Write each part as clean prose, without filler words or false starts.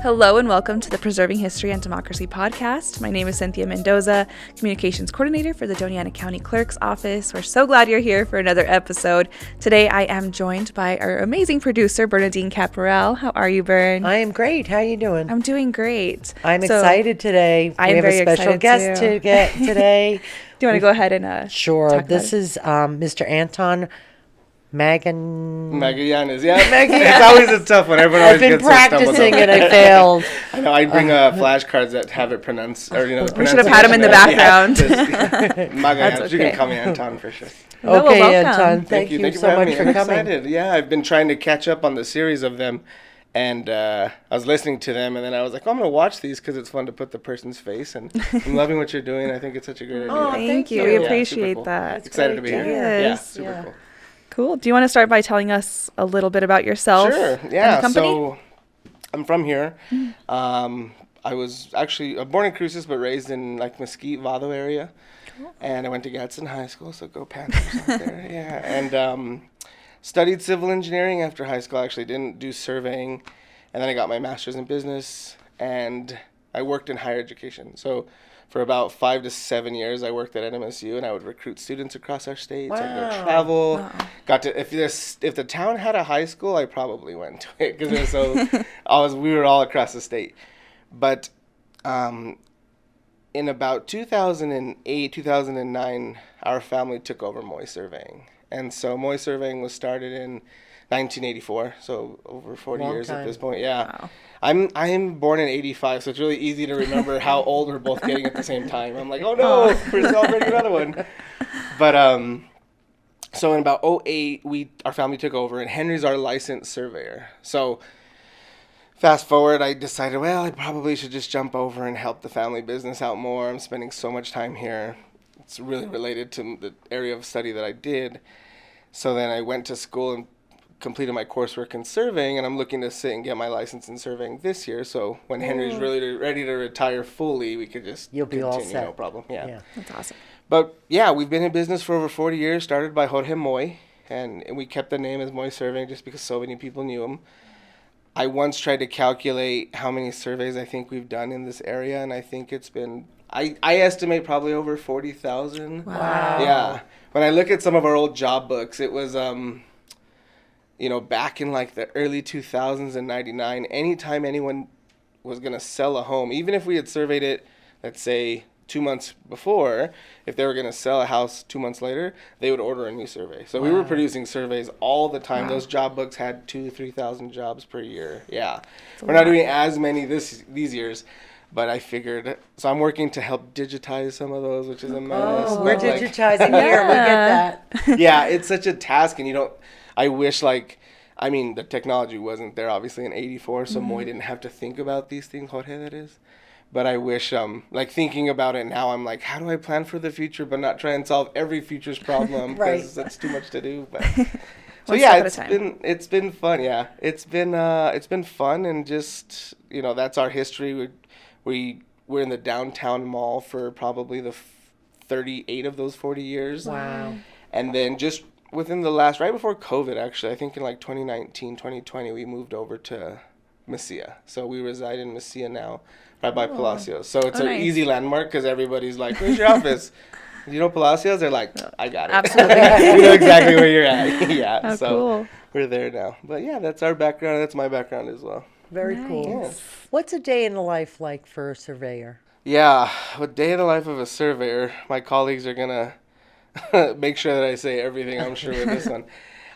Hello and welcome to the Preserving History and Democracy podcast. My name is Cynthia Mendoza, Communications Coordinator for the Doña Ana County Clerk's office. We're so glad you're here for another episode. Today I am joined by our amazing producer, Bernadine Caparel. How are you, Bern? I am great. How are you doing? I'm doing great. I'm excited today. We have a special guest to get today. Do you want to go ahead and Sure. This is Mr. Anton Magallanez. Yeah, it's always a tough one. Everyone always I've been practicing and I failed. I know. I bring flashcards that have it pronounced, or we should have had him in the background. Magallanez. Okay. You can call me Anton for sure. Okay, Anton. Thank you so much for I'm coming. excited. Yeah, I've been trying to catch up on the series of them, and I was listening to them, and then I was like, I'm going to watch these because it's fun to put the person's face, and I'm loving what you're doing. I think it's such a great idea. Oh, thank you. We appreciate that. It's excited to be here. Yeah, super cool. Cool. Do you want to start by telling us a little bit about yourself? Sure. Yeah. And the company? So I'm from here. I was actually born in Cruces, but raised in like Mesquite, Vado area. Cool. And I went to Gadsden High School, so go Panthers out there. Yeah. And studied civil engineering after high school. I actually didn't do surveying. And then I got my master's in business, and I worked in higher education. So for about 5 to 7 years, I worked at NMSU, and I would recruit students across our state. Wow. So I'd go travel. Wow. Got to if the town had a high school, I probably went to it because it was so we were all across the state. But in about 2008, 2009, our family took over Moy Surveying, and so Moy Surveying was started in 1984, so over 40 years at this point. Yeah. Wow. I'm born in 85, so it's really easy to remember how old we're both getting at the same time. I'm like, oh no, we're celebrating another one. But so in about 2008, our family took over, and Henry's our licensed surveyor. So fast forward, I decided, well, I probably should just jump over and help the family business out more. I'm spending so much time here. It's really related to the area of study that I did. So then I went to school and completed my coursework in surveying, and I'm looking to sit and get my license in surveying this year. So when Henry's really ready to retire fully, we could just continue, all set. No problem. Yeah. That's awesome. But yeah, we've been in business for over 40 years, started by Jorge Moy, and we kept the name as Moy Surveying just because so many people knew him. I once tried to calculate how many surveys I think we've done in this area, and I think it's been, I estimate probably over 40,000. Wow. Yeah. When I look at some of our old job books, it was, back in like the early 2000s and 99, anytime anyone was going to sell a home, even if we had surveyed it, let's say 2 months before, if they were going to sell a house 2 months later, they would order a new survey. So we were producing surveys all the time. Those job books had 2,000-3,000 jobs per year. Yeah. We're not doing as many these years, but I figured, so I'm working to help digitize some of those, which is a mess. Oh, we're digitizing here. We get that. Yeah, it's such a task, and I wish the technology wasn't there obviously in 84, so Moy didn't have to think about these things, Jorge that is. But I wish, thinking about it now, I'm like, how do I plan for the future but not try and solve every future's problem? Because that's too much to do. But so yeah, it's been fun. Yeah, it's been fun, and just that's our history. We're in the downtown mall for probably the 38 of those 40 years. Wow. And then just within right before COVID, actually, I think in like 2019, 2020, we moved over to Mesilla. So we reside in Mesilla now, right by Palacios. So it's an easy landmark because everybody's like, where's your office? You know Palacios? They're like, I got it. Absolutely. You know exactly where you're at. Yeah. Oh, so cool. We're there now. But yeah, that's our background. That's my background as well. Very cool. Yeah. What's a day in the life like for a surveyor? Yeah, a day in the life of a surveyor. My colleagues are going to make sure that I say everything, I'm sure, with this one.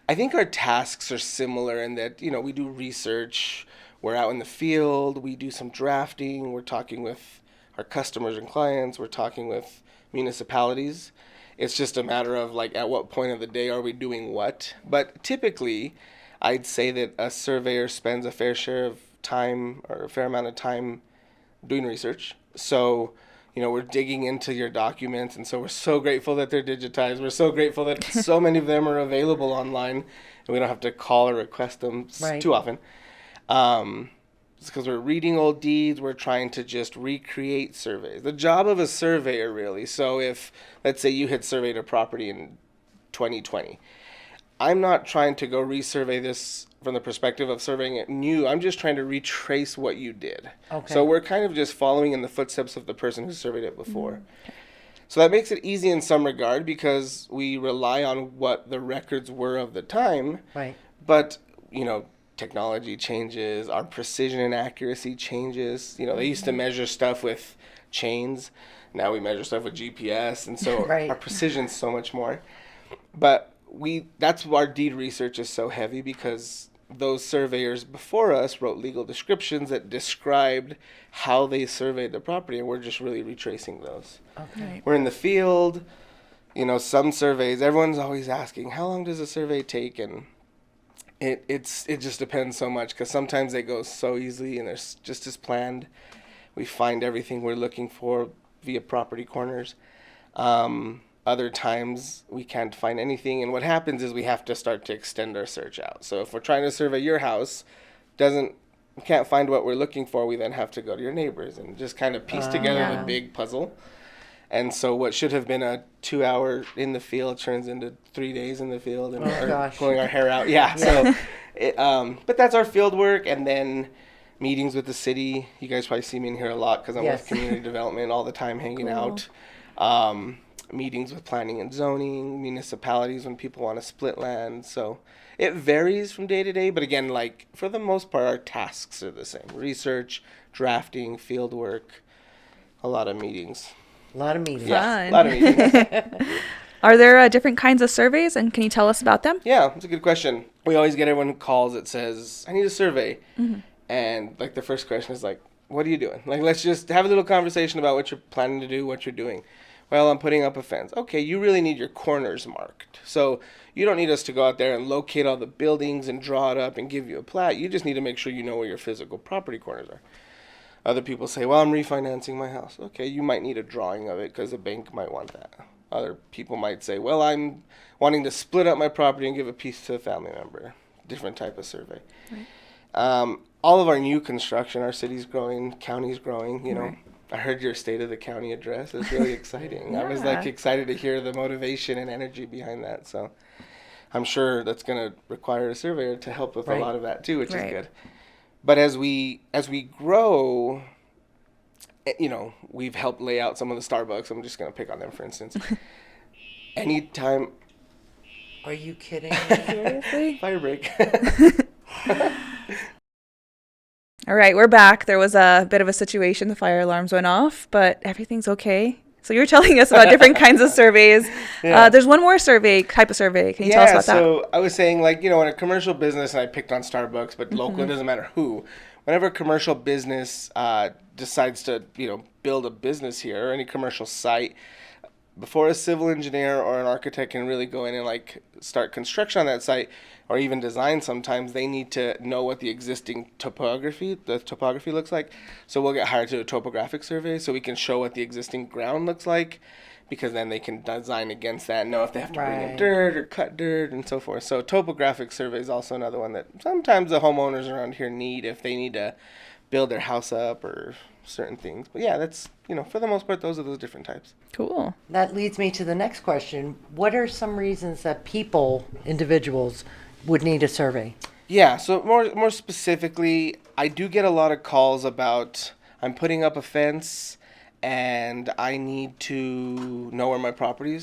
I think our tasks are similar in that, we do research, we're out in the field, we do some drafting, we're talking with our customers and clients, we're talking with municipalities. It's just a matter of at what point of the day are we doing what. But typically, I'd say that a surveyor spends a fair share of time or a fair amount of time doing research. So we're digging into your documents, and so we're so grateful that they're digitized. We're so grateful that so many of them are available online, and we don't have to call or request them too often. It's because we're reading old deeds. We're trying to just recreate surveys. The job of a surveyor, really. So if, let's say, you had surveyed a property in 2020, I'm not trying to go resurvey this from the perspective of surveying it new. I'm just trying to retrace what you did. Okay. So we're kind of just following in the footsteps of the person who surveyed it before. So that makes it easy in some regard because we rely on what the records were of the time. Right. But, technology changes, our precision and accuracy changes. They used to measure stuff with chains. Now we measure stuff with GPS. And so Right. our precision's so much more. But that's why our deed research is so heavy, because those surveyors before us wrote legal descriptions that described how they surveyed the property, and we're just really retracing those. Okay. We're in the field, some surveys, everyone's always asking, how long does a survey take? And it just depends so much, because sometimes they go so easily and they're just as planned. We find everything we're looking for via property corners. Other times we can't find anything, and what happens is we have to start to extend our search out. So if we're trying to survey your house, we can't find what we're looking for, we then have to go to your neighbors and just kind of piece together the big puzzle. And so what should have been a 2-hour in the field turns into 3 days in the field, and pulling our hair out. Yeah. So, but that's our field work, and then meetings with the city. You guys probably see me in here a lot because I'm with community development all the time, hanging out. Meetings with planning and zoning, municipalities when people want to split land. So it varies from day to day, but again, for the most part, our tasks are the same: research, drafting, field work, a lot of meetings. A lot of meetings. Yeah, a lot of meetings. Are there different kinds of surveys, and can you tell us about them? Yeah, that's a good question. We always get everyone who calls that says, I need a survey. Mm-hmm. And the first question is what are you doing? Let's just have a little conversation about what you're planning to do, what you're doing. Well, I'm putting up a fence. Okay, you really need your corners marked. So you don't need us to go out there and locate all the buildings and draw it up and give you a plat. You just need to make sure you know where your physical property corners are. Other people say, well, I'm refinancing my house. Okay, you might need a drawing of it because a bank might want that. Other people might say, well, I'm wanting to split up my property and give a piece to a family member. Different type of survey. Right. All of our new construction, our city's growing, county's growing, Right. I heard your state of the county address. It's really exciting. I was excited to hear the motivation and energy behind that. So I'm sure that's going to require a surveyor to help with a lot of that too, which is good. But as we grow, we've helped lay out some of the Starbucks. I'm just going to pick on them, for instance. Anytime. Are you kidding? Seriously? Fire break. All right, we're back. There was a bit of a situation. The fire alarms went off, but everything's okay. So you were telling us about different kinds of surveys. Yeah. There's one more type of survey. Can you tell us about that? Yeah, so I was saying, in a commercial business, and I picked on Starbucks, but local, it doesn't matter who. Whenever a commercial business decides to, build a business here, or any commercial site, before a civil engineer or an architect can really go in and start construction on that site, or even design, sometimes they need to know what the existing topography looks like. So we'll get hired to do a topographic survey so we can show what the existing ground looks like, because then they can design against that and know if they have to bring in dirt or cut dirt and so forth. So topographic survey is also another one that sometimes the homeowners around here need if they need to build their house up or certain things. But yeah, that's, for the most part, those are those different types. Cool. That leads me to the next question. What are some reasons that individuals, would need a survey? Yeah, so more specifically, I do get a lot of calls about, I'm putting up a fence and I need to know where my property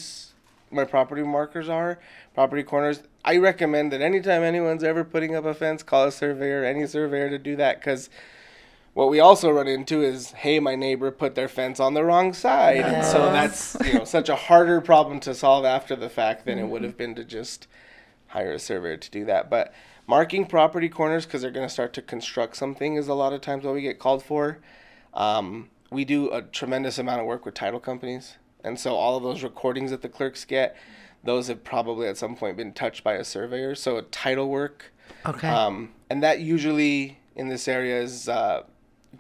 markers are, property corners. I recommend that anytime anyone's ever putting up a fence, call a surveyor, any surveyor to do that, because what we also run into is, hey, my neighbor put their fence on the wrong side. Yes. And so that's such a harder problem to solve after the fact than it would have been to just hire a surveyor to do that. But marking property corners, because they're going to start to construct something, is a lot of times what we get called for. We do a tremendous amount of work with title companies. And so all of those recordings that the clerks get, those have probably at some point been touched by a surveyor. So title work. Okay. And that usually in this area is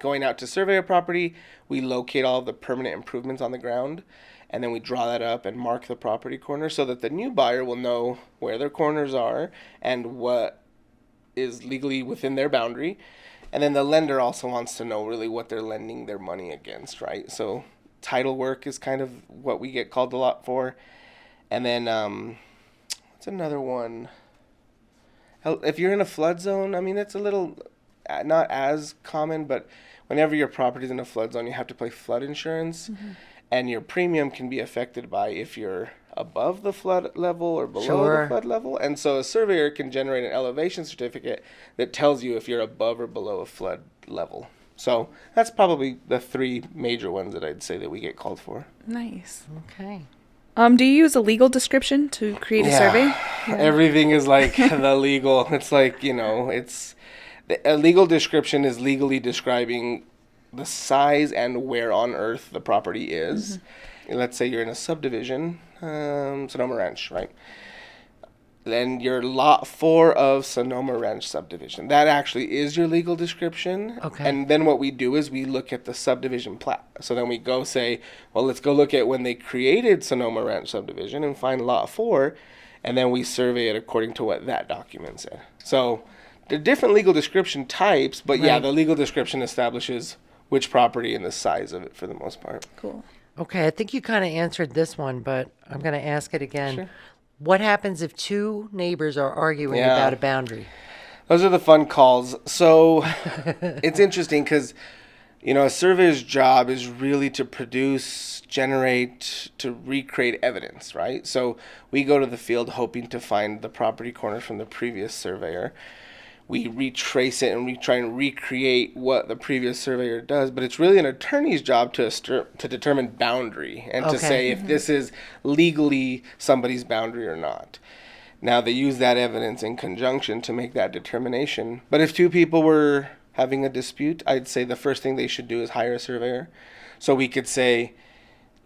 going out to survey a property. We locate all of the permanent improvements on the ground, and then we draw that up and mark the property corner so that the new buyer will know where their corners are and what is legally within their boundary. And then the lender also wants to know really what they're lending their money against, right? So title work is kind of what we get called a lot for. And then what's another one? If you're in a flood zone, I mean, it's a little not as common, but whenever your property's in a flood zone, you have to pay flood insurance, and your premium can be affected by if you're above the flood level or below the flood level. And so a surveyor can generate an elevation certificate that tells you if you're above or below a flood level. So that's probably the three major ones that I'd say that we get called for. Nice. Okay. Do you use a legal description to create a survey? Yeah. Everything is like the legal. It's like, a legal description is legally describing the size and where on earth the property is. Let's say you're in a subdivision, Sonoma Ranch, right? Then your lot 4 of Sonoma Ranch subdivision. That actually is your legal description. Okay. And then what we do is we look at the subdivision plat. So then we go say, well, let's go look at when they created Sonoma Ranch subdivision and find lot 4, and then we survey it according to what that document said. So there are different legal description types, but yeah, the legal description establishes which property and the size of it for the most part. Cool. Okay, I think you kind of answered this one, but I'm going to ask it again. Sure. What happens if two neighbors are arguing about a boundary? Those are the fun calls. So it's interesting because, a surveyor's job is really to produce, generate, to recreate evidence, right? So we go to the field hoping to find the property corners from the previous surveyor. We retrace it and we try and recreate what the previous surveyor does, but it's really an attorney's job to determine boundary and to say if this is legally somebody's boundary or not. Now, they use that evidence in conjunction to make that determination. But if two people were having a dispute, I'd say the first thing they should do is hire a surveyor. So we could say,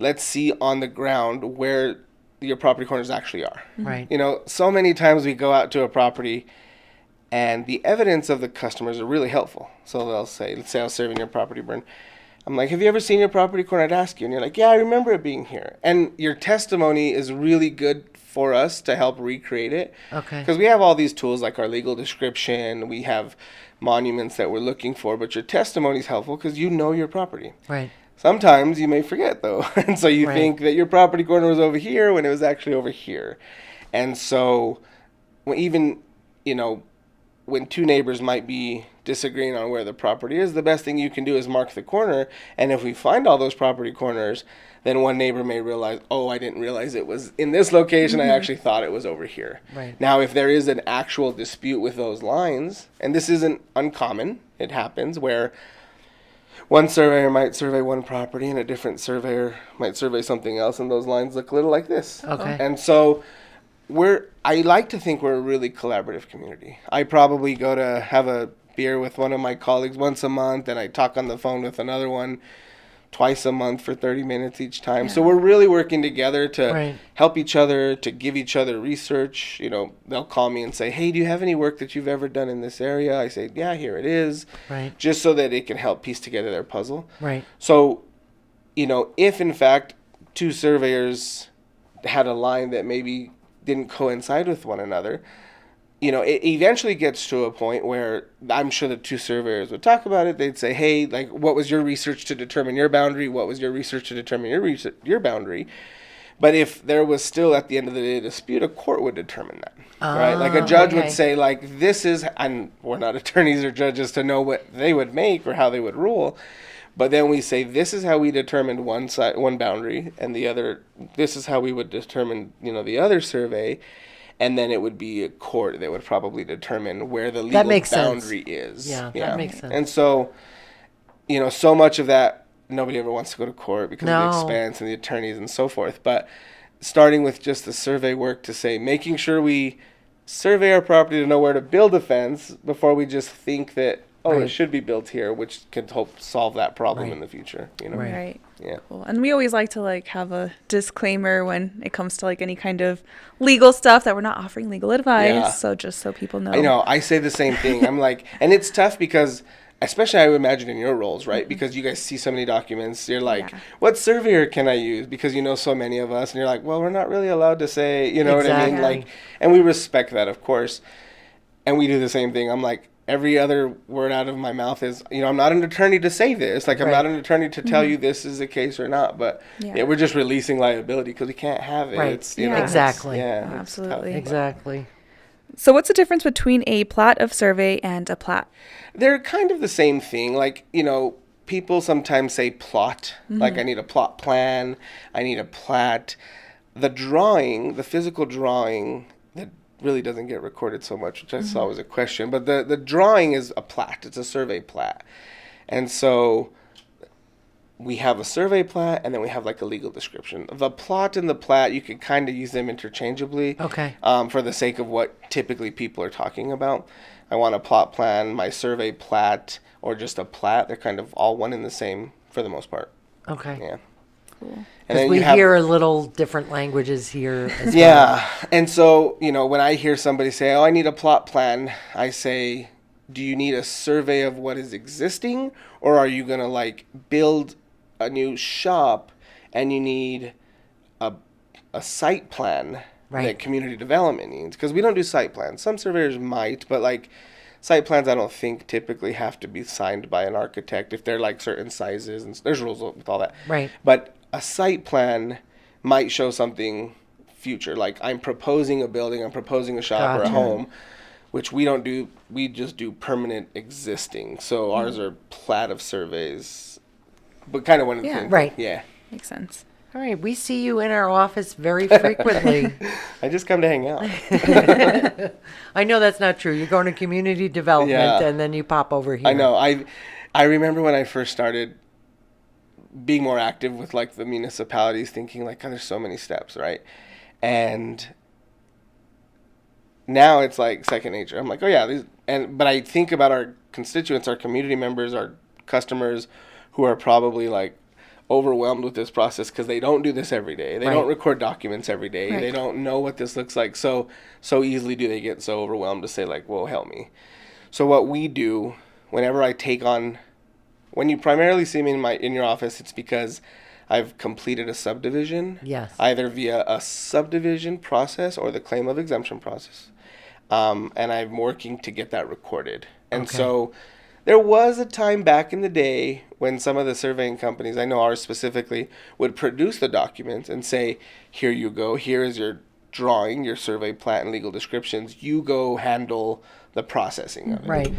let's see on the ground where your property corners actually are. Right. So many times we go out to a property and the evidence of the customers are really helpful. So they'll say, let's say I was surveying your property, Bern. I'm like, have you ever seen your property corner? I'd ask you. And you're like, yeah, I remember it being here. And your testimony is really good for us to help recreate it. Okay. Because we have all these tools like our legal description. We have monuments that we're looking for. But your testimony is helpful because you know your property. Right. Sometimes you may forget, though. And so you think that your property corner was over here when it was actually over here. And so even, when two neighbors might be disagreeing on where the property is, the best thing you can do is mark the corner. And if we find all those property corners, then one neighbor may realize, oh, I didn't realize it was in this location. I actually thought it was over here. Right. Now, if there is an actual dispute with those lines, and this isn't uncommon, it happens where one surveyor might survey one property and a different surveyor might survey something else, and those lines look a little like this. Okay. And so I like to think we're a really collaborative community. I probably go to have a beer with one of my colleagues once a month, and I talk on the phone with another one twice a month for 30 minutes each time. Yeah. So we're really working together to help each other, to give each other research. They'll call me and say, hey, do you have any work that you've ever done in this area? I say, yeah, here it is. Right. Just so that it can help piece together their puzzle. Right. So, if in fact two surveyors had a line that maybe didn't coincide with one another, it eventually gets to a point where I'm sure the two surveyors would talk about it. They'd say, hey, like, what was your research to determine your boundary? What was your research to determine your boundary? But if there was still, at the end of the day, a dispute, a court would determine that, right? Like a judge would say, like, this is, and we're not attorneys or judges to know what they would make or how they would rule. But then we say, this is how we determined one boundary, and the other, this is how we would determine, the other survey. And then it would be a court that would probably determine where the legal boundary is. Yeah, that makes sense. And so, so much of that, nobody ever wants to go to court because of the expense and the attorneys and so forth. But starting with just the survey work to say, making sure we survey our property to know where to build a fence before we just think that, it should be built here, which can help solve that problem in the future. Right. Yeah. Cool. And we always like to have a disclaimer when it comes to any kind of legal stuff that we're not offering legal advice. Yeah. So just so people know. I know. I say the same thing. I'm like, and it's tough because, especially I would imagine in your roles, right? Mm-hmm. Because you guys see so many documents. You're like, what surveyor can I use? Because so many of us, and you're like, well, we're not really allowed to say, what I mean? And we respect that, of course. And we do the same thing. I'm like, every other word out of my mouth is, I'm not an attorney to say this. Like, I'm not an attorney to tell you this is the case or not. But we're just releasing liability because we can't have it. Right. It's, exactly. Yeah. Absolutely. Exactly. So what's the difference between a plat of survey and a plat? They're kind of the same thing. Like, people sometimes say plot. Like, I need a plot plan. I need a plat. The physical drawing that really doesn't get recorded so much, which I saw was a question. But the drawing is a plat. It's a survey plat. And so we have a survey plat, and then we have like a legal description. The plot and the plat, you could kind of use them interchangeably. Okay. For the sake of what typically people are talking about. I want a plot plan, my survey plat, or just a plat. They're kind of all one and the same for the most part. Okay. Yeah. Cool. Because we hear a little different languages here as well. Yeah. And so, when I hear somebody say, oh, I need a plot plan, I say, do you need a survey of what is existing, or are you going to like build a new shop and you need a site plan that community development needs? Because we don't do site plans. Some surveyors might, but like site plans I don't think typically have to be signed by an architect if they're like certain sizes, and there's rules with all that. Right. But a site plan might show something future, like I'm proposing a building, I'm proposing a shop or a home, which we don't do. We just do permanent existing. So ours are plat of surveys, but kind of one of the things. Right. Yeah. Makes sense. All right. We see you in our office very frequently. I just come to hang out. I know that's not true. You're going to community development and then you pop over here. I know. I remember when I first started being more active with like the municipalities, thinking like, oh, there's so many steps, right? And now it's like second nature. I'm like, oh yeah, but I think about our constituents, our community members, our customers who are probably like overwhelmed with this process because they don't do this every day. They don't record documents every day. They don't know what this looks like. So easily do they get so overwhelmed to say like, well, help me. So what we do whenever I take on, when you primarily see me in your office, it's because I've completed a subdivision. Yes. Either via a subdivision process or the claim of exemption process. And I'm working to get that recorded. And so there was a time back in the day when some of the surveying companies, I know ours specifically, would produce the documents and say, here you go, here is your drawing, your survey plat and legal descriptions. You go handle the processing of it. Right.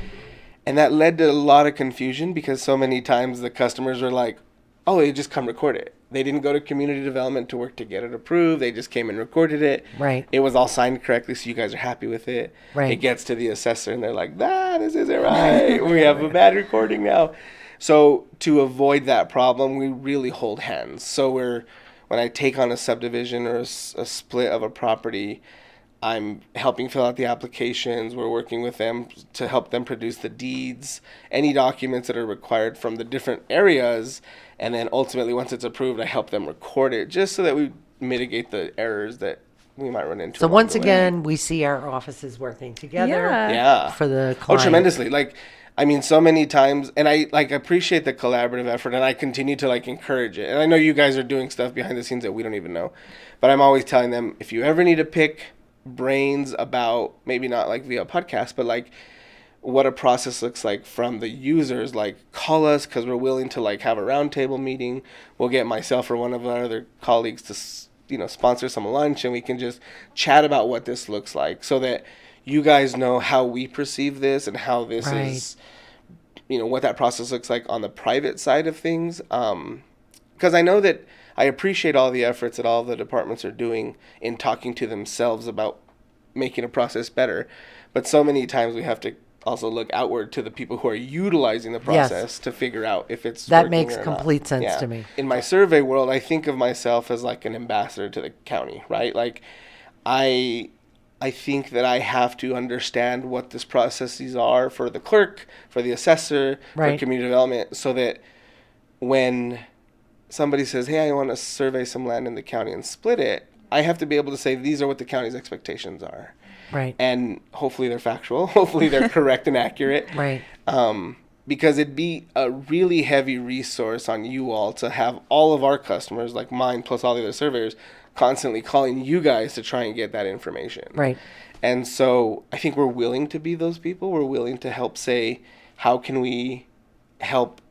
And that led to a lot of confusion because so many times the customers were like, oh, they just come record it. They didn't go to community development to work to get it approved. They just came and recorded it. Right. It was all signed correctly, so you guys are happy with it. Right. It gets to the assessor, and they're like, this isn't right. We have a bad recording now. So to avoid that problem, we really hold hands. So when I take on a subdivision or a split of a property, I'm helping fill out the applications. We're working with them to help them produce the deeds, any documents that are required from the different areas. And then ultimately, once it's approved, I help them record it just so that we mitigate the errors that we might run into. So once again, we see our offices working together Yeah. for the client. Oh, tremendously. Like, I mean, so many times, and I appreciate the collaborative effort, and I continue to encourage it. And I know you guys are doing stuff behind the scenes that we don't even know, but I'm always telling them, if you ever need to pick brains about, maybe not via podcast, but what a process looks like from the users, call us, because we're willing to have a roundtable meeting. We'll get myself or one of our other colleagues to sponsor some lunch, and we can just chat about what this looks like, so that you guys know how we perceive this and how this is, what that process looks like on the private side of things. Because I know that I appreciate all the efforts that all the departments are doing in talking to themselves about making a process better. But so many times we have to also look outward to the people who are utilizing the process to figure out if it's that working makes or complete not. sense to me. In my survey world, I think of myself as an ambassador to the county, right? I think that I have to understand what these processes are for the clerk, for the assessor, for community development, so that when somebody says, hey, I want to survey some land in the county and split it, I have to be able to say, these are what the county's expectations are. Right. And hopefully they're factual. Hopefully they're correct and accurate. Right. Because it'd be a really heavy resource on you all to have all of our customers, like mine plus all the other surveyors, constantly calling you guys to try and get that information. Right. And so I think we're willing to be those people. We're willing to help say, how can we help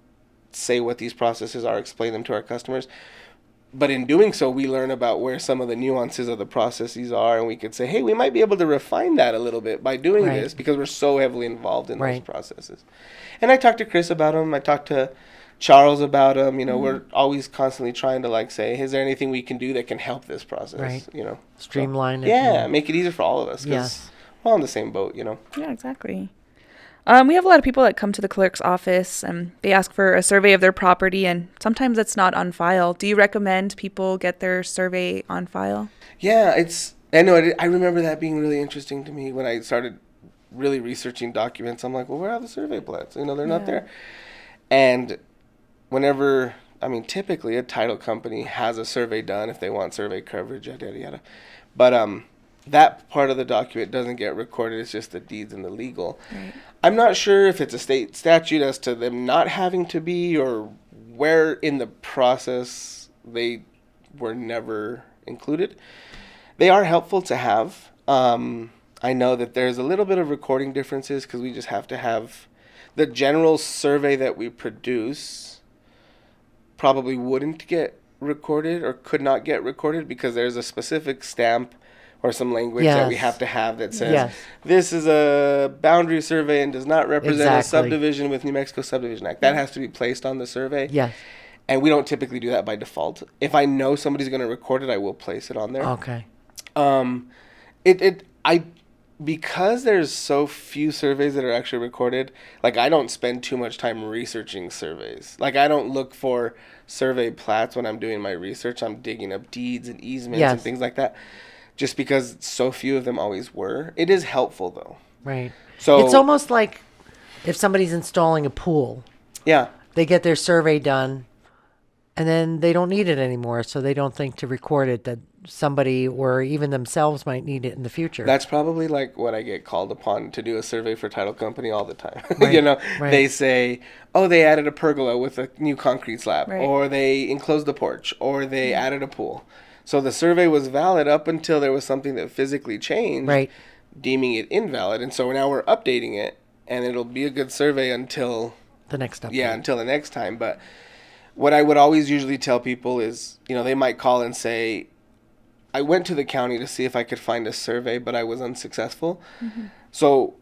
say what these processes are, explain them to our customers. but in doing so, we learn about where some of the nuances of the processes are, and we could say, hey, we might be able to refine that a little bit by doing Right. this, because we're so heavily involved in those Right. processes. And I talked to Chris about them. I talked to Charles about them. You know, we're always constantly trying to like say, is there anything we can do that can help this process? Right. You know, Streamline it. yeah, make it easier for all of us. 'Cause Yes. we're all in the same boat. You know. Yeah, exactly. We have a lot of people that come to the clerk's office and they ask for a survey of their property, and sometimes it's not on file. Do you recommend people get their survey on file? Yeah, I know. I remember that being really interesting to me when I started really researching documents. I'm like, well, where are the survey plats? You know, they're not there. And whenever, I mean, typically a title company has a survey done if they want survey coverage, yada, yada, yada. But that part of the document doesn't get recorded. It's just the deeds and the legal. Right. I'm not sure if it's a state statute as to them not having to be, or where in the process they were never included. They are helpful to have. I know that there's a little bit of recording differences because we just have to have the general survey that we produce probably wouldn't get recorded or could not get recorded because there's a specific stamp or some language that we Yes. have to have that says Yes. this is a boundary survey and does not represent a Exactly. subdivision with New Mexico Subdivision Act. That has to be placed on the survey. Yes. And we don't typically do that by default. If I know somebody's going to record it, I will place it on there. Okay. Because there's so few surveys that are actually recorded, like I don't spend too much time researching surveys. Like I don't look for survey plats when I'm doing my research. I'm digging up deeds and easements and Yes. things like that. Just because so few of them always were. It is helpful though. Right. So It's almost like if somebody's installing a pool, yeah. they get their survey done and then they don't need it anymore. So they don't think to record it that somebody or even themselves might need it in the future. That's probably like what I get called upon to do a survey for title company all the time. Right, You know, right. they say, oh, they added a pergola with a new concrete slab, Right. or they enclosed the porch, or they added a pool. So the survey was valid up until there was something that physically changed, Right. deeming it invalid. And so now we're updating it, and it'll be a good survey until the next update. until the next time. But what I would always usually tell people is, you know, they might call and say, I went to the county to see if I could find a survey, but I was unsuccessful. So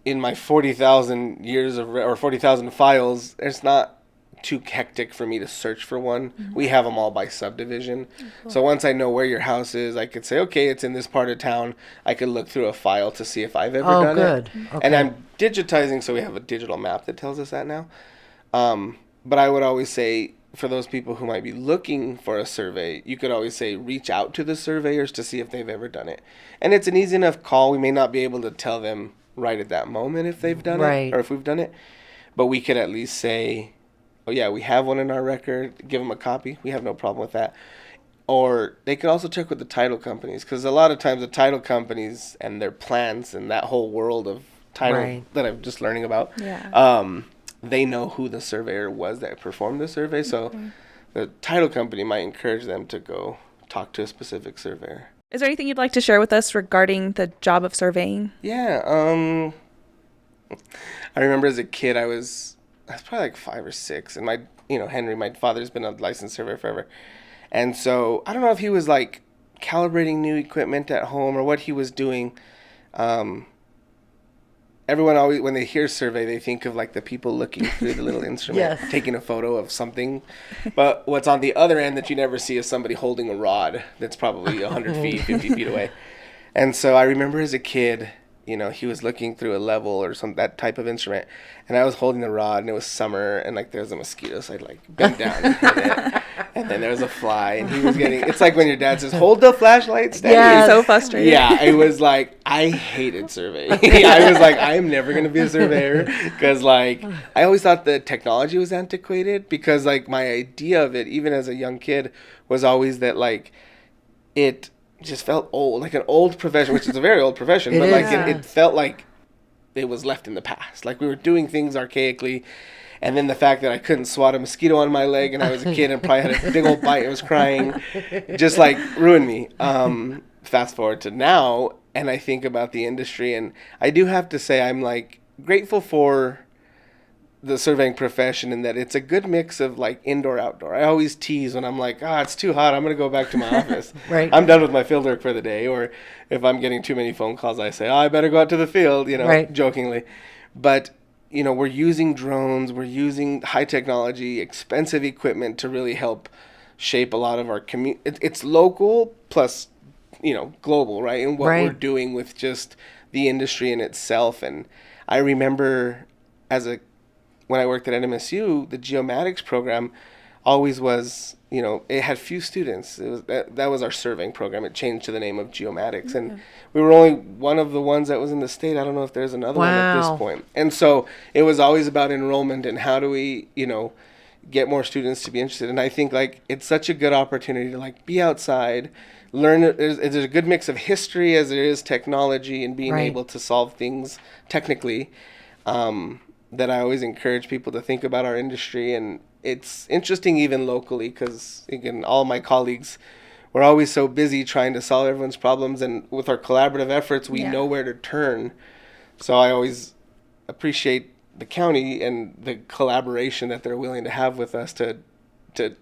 in my 40,000 years of, or 40,000 files, it's not too hectic for me to search for one. We have them all by subdivision. So once I know where your house is, I could say, okay, it's in this part of town. I could look through a file to see if I've ever Oh, done good. it. Okay. And I'm digitizing, so we have a digital map that tells us that now. But I would always say, for those people who might be looking for a survey, you could always say reach out to the surveyors to see if they've ever done it. And it's an easy enough call. We may not be able to tell them right at that moment if they've done Right. it or if we've done it, but we could at least say, oh yeah, we have one in our record. Give them a copy. We have no problem with that. Or they could also check with the title companies, because a lot of times the title companies and their plans and that whole world of title Right. that I'm just learning about, Yeah. they know who the surveyor was that performed the survey. So the title company might encourage them to go talk to a specific surveyor. Is there anything you'd like to share with us regarding the job of surveying? Yeah. I remember as a kid, I was probably like 5 or 6, and Henry, my father's been a licensed surveyor forever. And so I don't know if he was like calibrating new equipment at home or what he was doing. Everyone always, when they hear survey, they think of like the people looking through the little instrument, Yes. taking a photo of something. But what's on the other end that you never see is somebody holding a rod that's probably 100 feet, 50 feet away. And so I remember as a kid, he was looking through a level or that type of instrument, and I was holding the rod, and it was summer, and like there was a mosquito, so I'd like bend down and hit it. And then there was a fly, and he was getting, it's like when your dad says, hold the flashlight steady. Yes. So frustrating. Yeah, it was like, I hated surveying. I was like, I am never going to be a surveyor, because like, I always thought the technology was antiquated, because like my idea of it, even as a young kid, was always that like, it just felt old, like an old profession, which is a very old profession, It but is, like yeah. it felt like it was left in the past. Like we were doing things archaically. And then the fact that I couldn't swat a mosquito on my leg and I was a kid and probably had a big old bite and was crying, just like ruined me. Fast forward to now, and I think about the industry, and I do have to say I'm like grateful for the surveying profession in that it's a good mix of like indoor outdoor. I always tease when I'm like, it's too hot, I'm gonna go back to my office. Right. I'm done with my field work for the day. Or if I'm getting too many phone calls, I say, I better go out to the field, Right. jokingly. But we're using drones, we're using high technology, expensive equipment to really help shape a lot of our community. It's local plus global, right? And what Right. we're doing with just the industry in itself. And I remember when I worked at NMSU, the geomatics program always was, it had few students. It was that was our surveying program. It changed to the name of geomatics. And we were only one of the ones that was in the state. I don't know if there's another one at this Wow. point. And so it was always about enrollment and how do we, get more students to be interested. And I think like it's such a good opportunity to like be outside, learn. There's a good mix of history as there is technology and being Right. able to solve things technically. That I always encourage people to think about our industry. And it's interesting even locally because, again, all my colleagues, we're always so busy trying to solve everyone's problems. And with our collaborative efforts, we know where to turn. So I always appreciate the county and the collaboration that they're willing to have with us to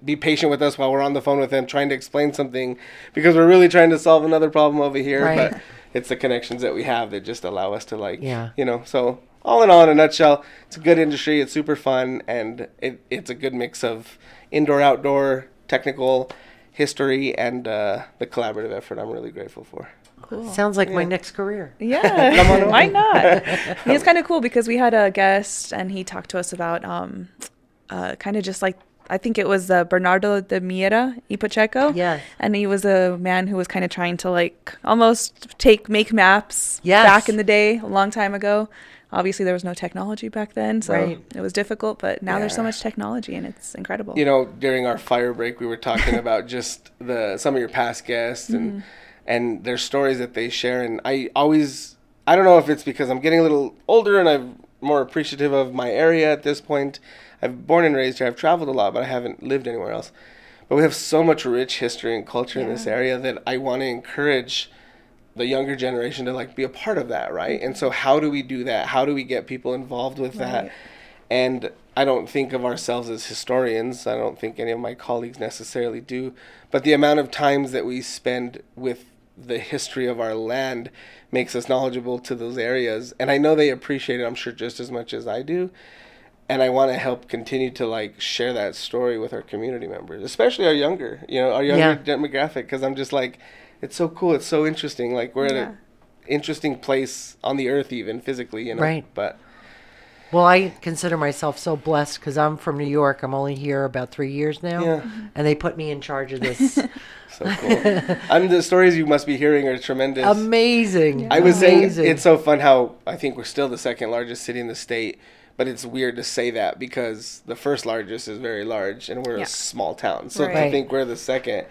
be patient with us while we're on the phone with them trying to explain something because we're really trying to solve another problem over here. Right. But it's the connections that we have that just allow us to Yeah. so all in all, in a nutshell, it's a good industry. It's super fun, and it's a good mix of indoor, outdoor, technical, history, and the collaborative effort I'm really grateful for. Cool. Sounds like my next career. Yeah, Come on over. why not? It's kind of cool because we had a guest and he talked to us about kind of just like, I think it was Bernardo de Miera y Pacheco. Yes. And he was a man who was kind of trying to like almost make maps Yes. back in the day, a long time ago. Obviously, there was no technology back then, so Right. it was difficult. But now there's so Yeah. much technology, and it's incredible. During our fire break, we were talking about just some of your past guests and their stories that they share. And I don't know if it's because I'm getting a little older and I'm more appreciative of my area at this point. I've born and raised here. I've traveled a lot, but I haven't lived anywhere else. But we have so much rich history and culture in this area that I want to encourage the younger generation to like be a part of that, right? And so how do we do that? How do we get people involved with that? Right. And I don't think of ourselves as historians. I don't think any of my colleagues necessarily do. But the amount of times that we spend with the history of our land makes us knowledgeable to those areas. And I know they appreciate it, I'm sure, just as much as I do. And I want to help continue to like share that story with our community members, especially our younger demographic, because I'm just like, it's so cool. It's so interesting. Like we're at an interesting place on the earth, even physically, Right. But Well, I consider myself so blessed because I'm from New York. I'm only here about 3 years now. Yeah. And they put me in charge of this. so cool. The stories you must be hearing are tremendous. Amazing. I was saying Amazing. it's so fun how I think we're still the second largest city in the state, but it's weird to say that because the first largest is very large and we're a small town. So Right. to think we're the second.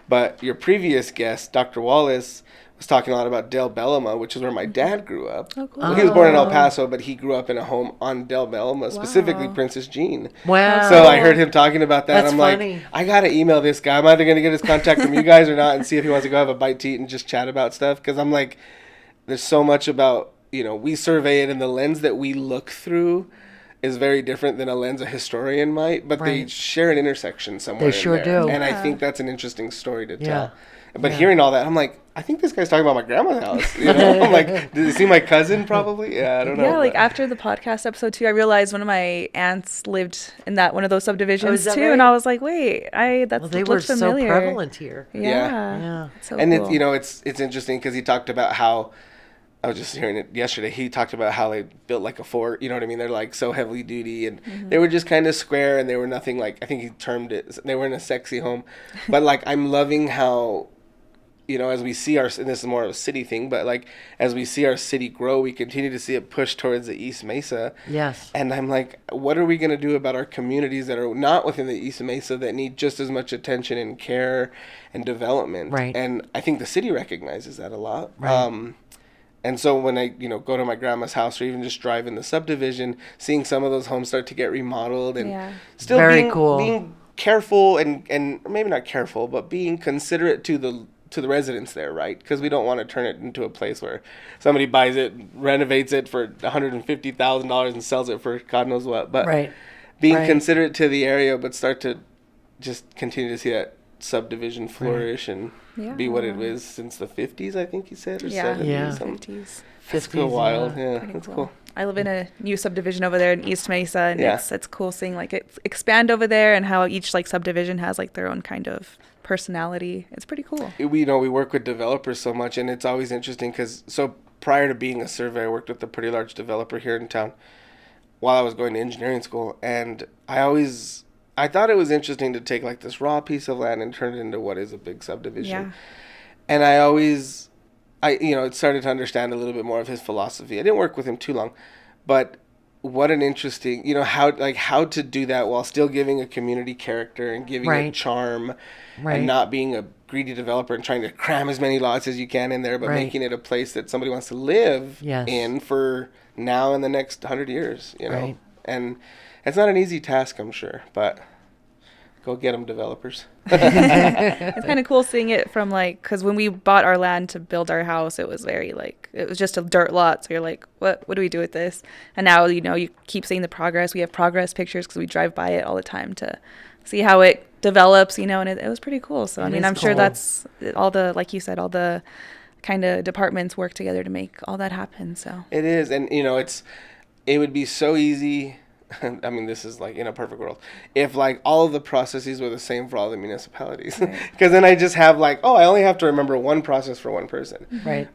But your previous guest, Dr. Wallace, was talking a lot about Del Bellama, which is where my dad grew up. Oh, cool. Well, he was born in El Paso, but he grew up in a home on Del Bellama, specifically Princess Jean. Wow. So I heard him talking about that. That's and I'm funny. like, I got to email this guy. I'm either going to get his contact from you guys or not and see if he wants to go have a bite to eat and just chat about stuff. Because I'm like, there's so much about, we survey it and the lens that we look through is very different than a lens a historian might, but they Right. share an intersection somewhere. They sure in there. do. And I Yeah. think that's an interesting story to Yeah. tell. But hearing all that, I'm like, I think this guy's talking about my grandma's house. I'm like, did he see my cousin probably? Yeah, I don't know. Yeah, like but- after the podcast episode 2, I realized one of my aunts lived in one of those subdivisions that too, right? and I was like, wait, that Well, they were looks familiar. so prevalent here. Yeah. Yeah. So and cool. it's interesting because he talked about how, I was just hearing it yesterday, he talked about how they built like a fort, you know what I mean? They're like so heavily duty and they were just kind of square and they were nothing like, I think he termed it, they were in a sexy home. But like, I'm loving how, as we see and this is more of a city thing, but like, as we see our city grow, we continue to see it push towards the East Mesa. Yes. And I'm like, what are we going to do about our communities that are not within the East Mesa that need just as much attention and care and development? Right. And I think the city recognizes that a lot. Right. And so when I, go to my grandma's house or even just drive in the subdivision, seeing some of those homes start to get remodeled and Very being, cool. being careful and maybe not careful, but being considerate to the to the residents there, right? Because we don't want to turn it into a place where somebody buys it, renovates it for $150,000 and sells it for God knows what. But being considerate to the area, but start to just continue to see that subdivision flourish and be what it is since the 50s, I think you said, or 70s. 50s. It's cool, wild. Yeah, that's cool. I live in a new subdivision over there in East Mesa, and it's cool seeing like it expand over there and how each like subdivision has like their own kind of personality. It's pretty cool. We work with developers so much, and it's always interesting because prior to being a surveyor, I worked with a pretty large developer here in town while I was going to engineering school, and I thought it was interesting to take like this raw piece of land and turn it into what is a big subdivision. And I started to understand a little bit more of his philosophy. I didn't work with him too long, but what an interesting, how to do that while still giving a community character and giving it charm and not being a greedy developer and trying to cram as many lots as you can in there, but making it a place that somebody wants to live in for now and the next 100 years, And it's not an easy task, I'm sure, but go get them, developers. It's kind of cool seeing it from because when we bought our land to build our house, it was very it was just a dirt lot. So you're like, what do we do with this? And now, you keep seeing the progress. We have progress pictures because we drive by it all the time to see how it develops, and it was pretty cool. So, I'm sure that's all the, like you said, all the kind of departments work together to make all that happen. So it is. And, it would be so easy. I mean, this is in a perfect world, if all of the processes were the same for all the municipalities, because then I just have I only have to remember one process for one person.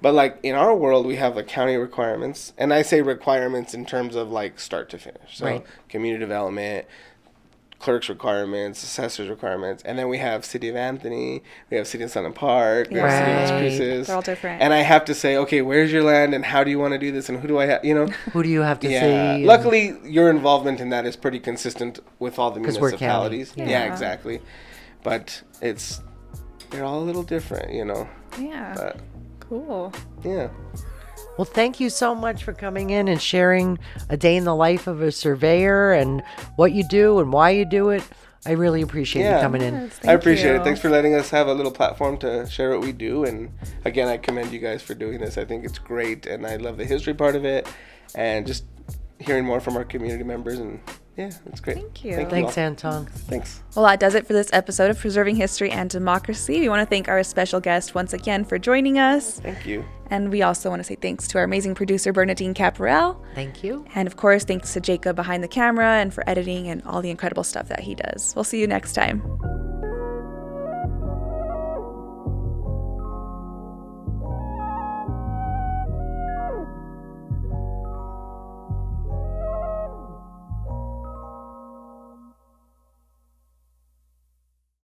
But in our world, we have the county requirements, and I say requirements in terms of start to finish. So community development, clerk's requirements, assessor's requirements, and then we have City of Anthony, we have City of Sun and Park, we have City of Las Cruces. They're all different. And I have to say, okay, where's your land, and how do you want to do this, and who do I have, Who do you have to see? Luckily, your involvement in that is pretty consistent with all the 'Cause we're municipalities. county. Yeah, exactly. But they're all a little different, Yeah. But, cool. Yeah. Well, thank you so much for coming in and sharing a day in the life of a surveyor and what you do and why you do it. I really appreciate you coming in. I appreciate it. Thanks for letting us have a little platform to share what we do. And again, I commend you guys for doing this. I think it's great, and I love the history part of it and just hearing more from our community members. And it's great. Thank you. Thanks, all. Anton. Thanks. Well, that does it for this episode of Preserving History and Democracy. We want to thank our special guest once again for joining us. Thank you. And we also want to say thanks to our amazing producer, Bernadine Caparel. Thank you. And of course, thanks to Jacob behind the camera and for editing and all the incredible stuff that he does. We'll see you next time.